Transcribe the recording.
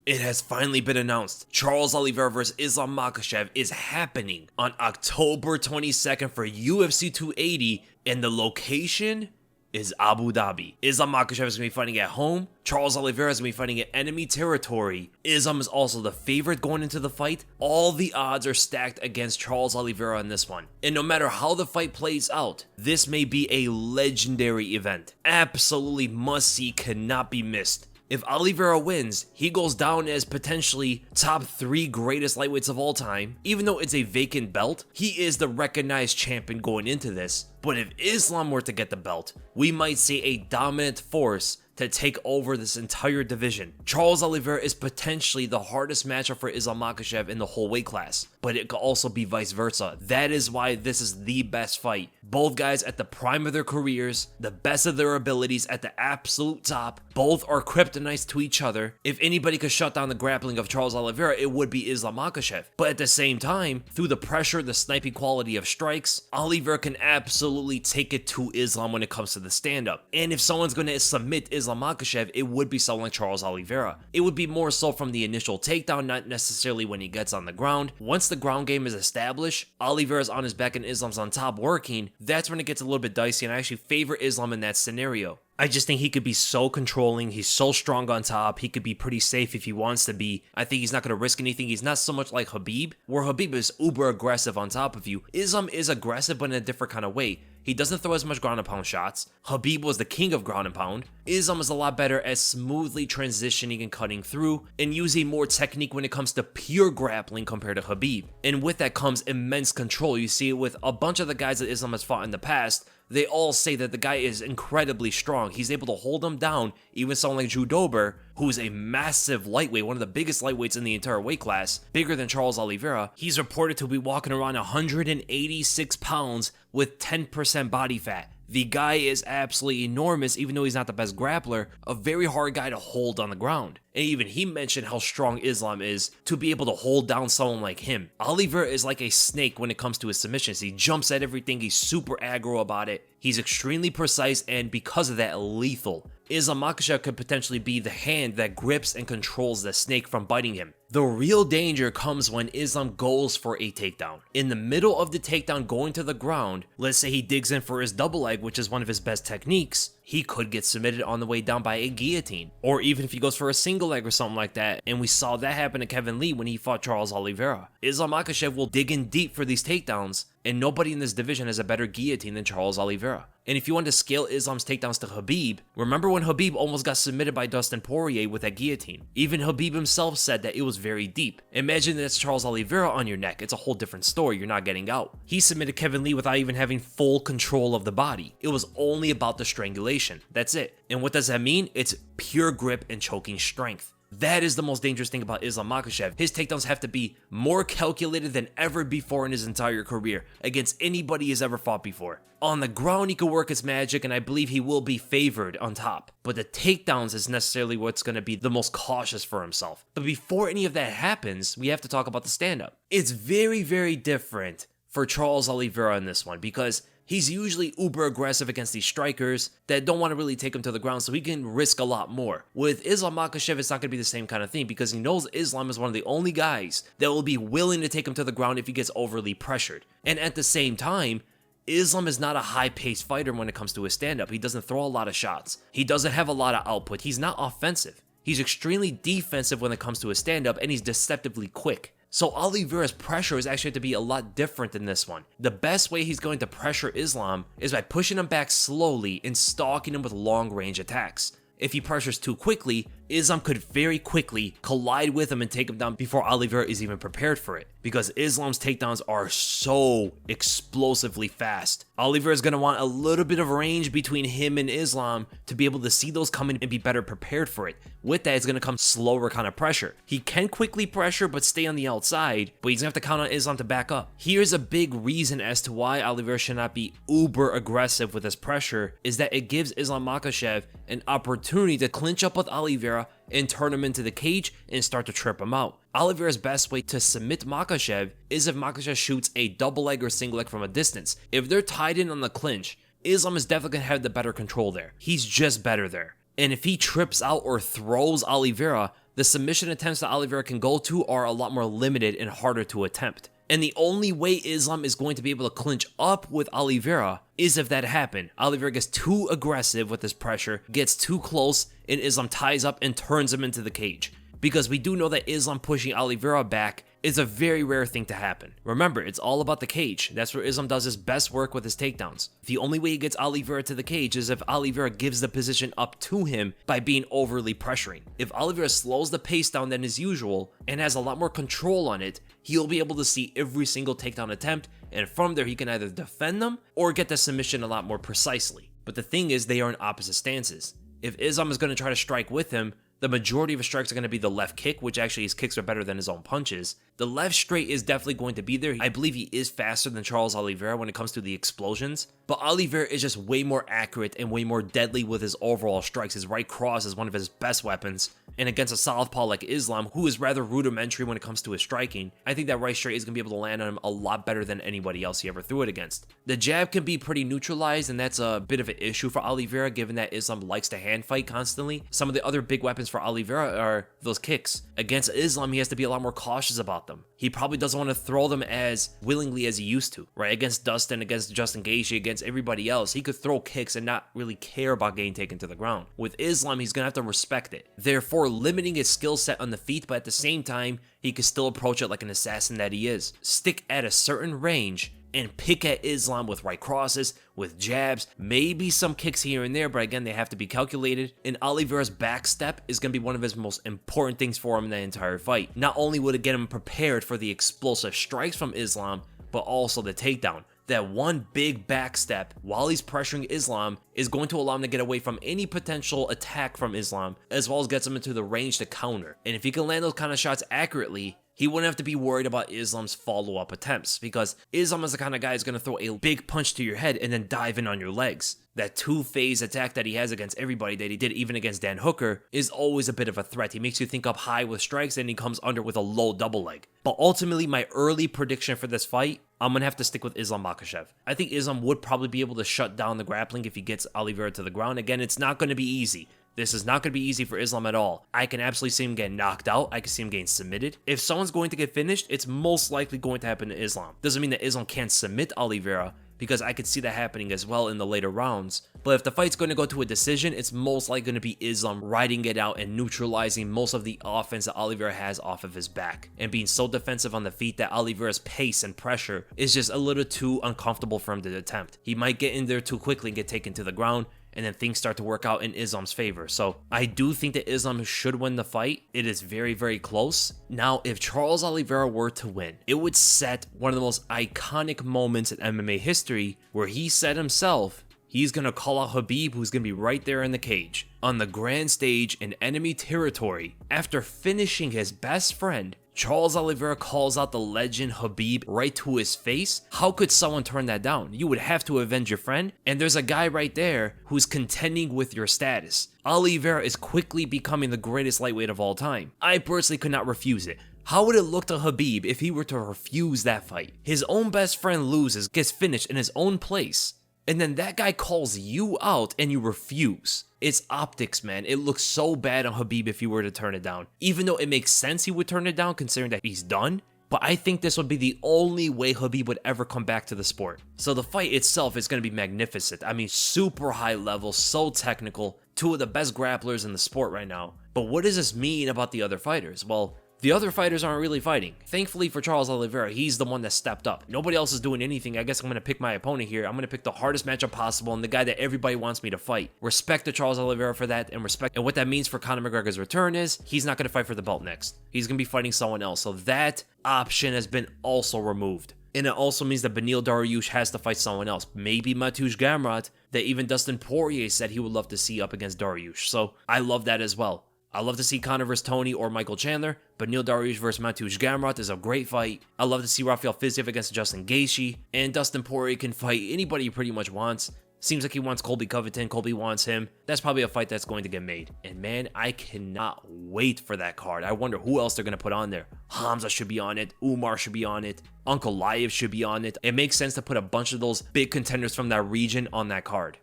It has finally been announced. Charles Oliveira vs. Islam Makhachev is happening on October 22nd for UFC 280, and the location is Abu Dhabi. Islam Makhachev is going to be fighting at home. Charles Oliveira is going to be fighting at enemy territory. Islam is also the favorite going into the fight. All the odds are stacked against Charles Oliveira in this one. And no matter how the fight plays out, this may be a legendary event. Absolutely must see, cannot be missed. If Oliveira wins, he goes down as potentially top 3 greatest lightweights of all time. Even though it's a vacant belt, he is the recognized champion going into this. But if Islam were to get the belt, we might see a dominant force to take over this entire division. Charles Oliveira is potentially the hardest matchup for Islam Makhachev in the whole weight class, but it could also be vice versa. That is why this is the best fight. Both guys at the prime of their careers, the best of their abilities at the absolute top. Both are kryptonites to each other. If anybody could shut down the grappling of Charles Oliveira, it would be Islam Makhachev. But at the same time, through the pressure, the sniping quality of strikes, Oliveira can absolutely take it to Islam when it comes to the stand-up. And if someone's going to submit Islam Makhachev, it would be someone like Charles Oliveira. It would be more so from the initial takedown, not necessarily when he gets on the ground. Once the ground game is established, Oliveira's on his back and Islam's on top working, that's when it gets a little bit dicey, and I actually favor Islam in that scenario. I just think he could be so controlling, he's so strong on top, he could be pretty safe if he wants to be. I think he's not going to risk anything. He's not so much like Khabib, where Khabib is uber aggressive on top of you. Islam is aggressive, but in a different kind of way. He doesn't throw as much ground and pound shots. Khabib was the king of ground and pound. Islam is a lot better at smoothly transitioning and cutting through, and using more technique when it comes to pure grappling compared to Khabib. And with that comes immense control. You see it with a bunch of the guys that Islam has fought in the past. They all say that the guy is incredibly strong. He's able to hold them down. Even someone like Drew Dober, who's a massive lightweight, one of the biggest lightweights in the entire weight class, bigger than Charles Oliveira. He's reported to be walking around 186 pounds with 10% body fat. The guy is absolutely enormous, even though he's not the best grappler, a very hard guy to hold on the ground. And even he mentioned how strong Islam is to be able to hold down someone like him. Oliveira is like a snake when it comes to his submissions. He jumps at everything, he's super aggro about it. He's extremely precise, and because of that, lethal. Islam Makhachev could potentially be the hand that grips and controls the snake from biting him. The real danger comes when Islam goes for a takedown. In the middle of the takedown going to the ground, let's say he digs in for his double leg, which is one of his best techniques, he could get submitted on the way down by a guillotine. Or even if he goes for a single leg or something like that, and we saw that happen to Kevin Lee when he fought Charles Oliveira. Islam Makhachev will dig in deep for these takedowns, and nobody in this division has a better guillotine than Charles Oliveira. And if you want to scale Islam's takedowns to Khabib, remember when Khabib almost got submitted by Dustin Poirier with that guillotine? Even Khabib himself said that it was very deep. Imagine that's Charles Oliveira on your neck. It's a whole different story. You're not getting out. He submitted Kevin Lee without even having full control of the body. It was only about the strangulation. That's it. And what does that mean? It's pure grip and choking strength. That is the most dangerous thing about Islam Makhachev. His takedowns have to be more calculated than ever before in his entire career, against anybody he's ever fought before. On the ground, he could work his magic, and I believe he will be favored on top. But the takedowns is necessarily what's going to be the most cautious for himself. But before any of that happens, we have to talk about the stand-up. It's very, very different for Charles Oliveira in this one, because he's usually uber aggressive against these strikers that don't want to really take him to the ground, so he can risk a lot more. With Islam Makhachev, it's not going to be the same kind of thing, because he knows Islam is one of the only guys that will be willing to take him to the ground if he gets overly pressured. And at the same time, Islam is not a high-paced fighter when it comes to his stand-up. He doesn't throw a lot of shots. He doesn't have a lot of output. He's not offensive. He's extremely defensive when it comes to his stand-up, and he's deceptively quick. So Oliveira's pressure is actually to be a lot different than this one. The best way he's going to pressure Islam is by pushing him back slowly and stalking him with long-range attacks. If he pressures too quickly, Islam could very quickly collide with him and take him down before Oliveira is even prepared for it, because Islam's takedowns are so explosively fast. Oliveira is going to want a little bit of range between him and Islam to be able to see those coming and be better prepared for it. With that, it's going to come slower kind of pressure. He can quickly pressure but stay on the outside, but he's going to have to count on Islam to back up. Here's a big reason as to why Oliveira should not be uber aggressive with his pressure, is that it gives Islam Makhachev an opportunity to clinch up with Oliveira and turn him into the cage and start to trip him out. Oliveira's best way to submit Makhachev is if Makhachev shoots a double leg or single leg from a distance. If they're tied in on the clinch, Islam is definitely going to have the better control there. He's just better there. And if he trips out or throws Oliveira, The submission attempts that Oliveira can go to are a lot more limited and harder to attempt. And the only way Islam is going to be able to clinch up with Oliveira is if that happened. Oliveira gets too aggressive with his pressure, gets too close, and Islam ties up and turns him into the cage. Because we do know that Islam pushing Oliveira back is a very rare thing to happen. Remember, it's all about the cage. That's where Islam does his best work with his takedowns. The only way he gets Oliveira to the cage is if Oliveira gives the position up to him by being overly pressuring. If Oliveira slows the pace down than is usual and has a lot more control on it, he'll be able to see every single takedown attempt, and from there he can either defend them or get the submission a lot more precisely. But the thing is, they are in opposite stances. If Islam is going to try to strike with him, the majority of his strikes are going to be the left kick, which actually his kicks are better than his own punches. The left straight is definitely going to be there. I believe he is faster than Charles Oliveira when it comes to the explosions, but Oliveira is just way more accurate and way more deadly with his overall strikes. His right cross is one of his best weapons, and against a southpaw like Islam, who is rather rudimentary when it comes to his striking, I think that right straight is going to be able to land on him a lot better than anybody else he ever threw it against. The jab can be pretty neutralized, and that's a bit of an issue for Oliveira given that Islam likes to hand fight constantly. Some of the other big weapons for Oliveira are those kicks. Against Islam, he has to be a lot more cautious about them. He probably doesn't want to throw them as willingly as he used to, right? Against Dustin, against Justin Gaethje, against everybody else, he could throw kicks and not really care about getting taken to the ground. With Islam, he's going to have to respect it, therefore limiting his skill set on the feet, but at the same time, he could still approach it like an assassin that he is. Stick at a certain range and pick at Islam with right crosses, with jabs, maybe some kicks here and there, but again, they have to be calculated. And Oliveira's back step is going to be one of his most important things for him in the entire fight. Not only would it get him prepared for the explosive strikes from Islam, but also the takedown. That one big back step while he's pressuring Islam is going to allow him to get away from any potential attack from Islam, as well as gets him into the range to counter. And if he can land those kind of shots accurately, he wouldn't have to be worried about Islam's follow-up attempts, because Islam is the kind of guy who's going to throw a big punch to your head and then dive in on your legs. That two-phase attack that he has against everybody, that he did even against Dan Hooker, is always a bit of a threat. He makes you think up high with strikes and he comes under with a low double leg. But ultimately, my early prediction for this fight, I'm going to have to stick with Islam Makhachev. I think Islam would probably be able to shut down the grappling if he gets Oliveira to the ground. Again, it's not going to be easy. This is not going to be easy for Islam at all. I can absolutely see him getting knocked out. I can see him getting submitted. If someone's going to get finished, it's most likely going to happen to Islam. Doesn't mean that Islam can't submit Oliveira, because I could see that happening as well in the later rounds. But if the fight's going to go to a decision, it's most likely going to be Islam riding it out and neutralizing most of the offense that Oliveira has off of his back, and being so defensive on the feet that Oliveira's pace and pressure is just a little too uncomfortable for him to attempt. He might get in there too quickly and get taken to the ground, and then things start to work out in Islam's favor. So I do think that Islam should win the fight. It is very, very close. Now, if Charles Oliveira were to win, it would set one of the most iconic moments in MMA history, where he said himself, he's going to call out Khabib, who's going to be right there in the cage, on the grand stage in enemy territory. After finishing his best friend, Charles Oliveira calls out the legend Khabib right to his face. How could someone turn that down? You would have to avenge your friend, and there's a guy right there who's contending with your status. Oliveira is quickly becoming the greatest lightweight of all time. I personally could not refuse it. How would it look to Khabib if he were to refuse that fight? His own best friend loses, gets finished in his own place, and then that guy calls you out and you refuse. It's optics, man. It looks so bad on Khabib if he were to turn it down. Even though it makes sense he would turn it down considering that he's done. But I think this would be the only way Khabib would ever come back to the sport. So the fight itself is going to be magnificent. I mean, super high level, so technical. Two of the best grapplers in the sport right now. But what does this mean about the other fighters? Well, the other fighters aren't really fighting. Thankfully for Charles Oliveira, he's the one that stepped up. Nobody else is doing anything. I guess I'm going to pick my opponent here. I'm going to pick the hardest matchup possible and the guy that everybody wants me to fight. Respect to Charles Oliveira for that, and what that means for Conor McGregor's return is he's not going to fight for the belt next. He's going to be fighting someone else. So that option has been also removed. And it also means that Beneil Dariush has to fight someone else. Maybe Mateusz Gamrot, that even Dustin Poirier said he would love to see up against Dariush. So I love that as well. I love to see Conor vs. Tony or Michael Chandler. Beneil Dariush vs. Mateusz Gamrot is a great fight. I love to see Rafael Fiziev against Justin Gaethje. And Dustin Poirier can fight anybody he pretty much wants. Seems like he wants Colby Covington. Colby wants him. That's probably a fight that's going to get made. And man, I cannot wait for that card. I wonder who else they're going to put on there. Hamza should be on it. Umar should be on it. Ankalaev should be on it. It makes sense to put a bunch of those big contenders from that region on that card.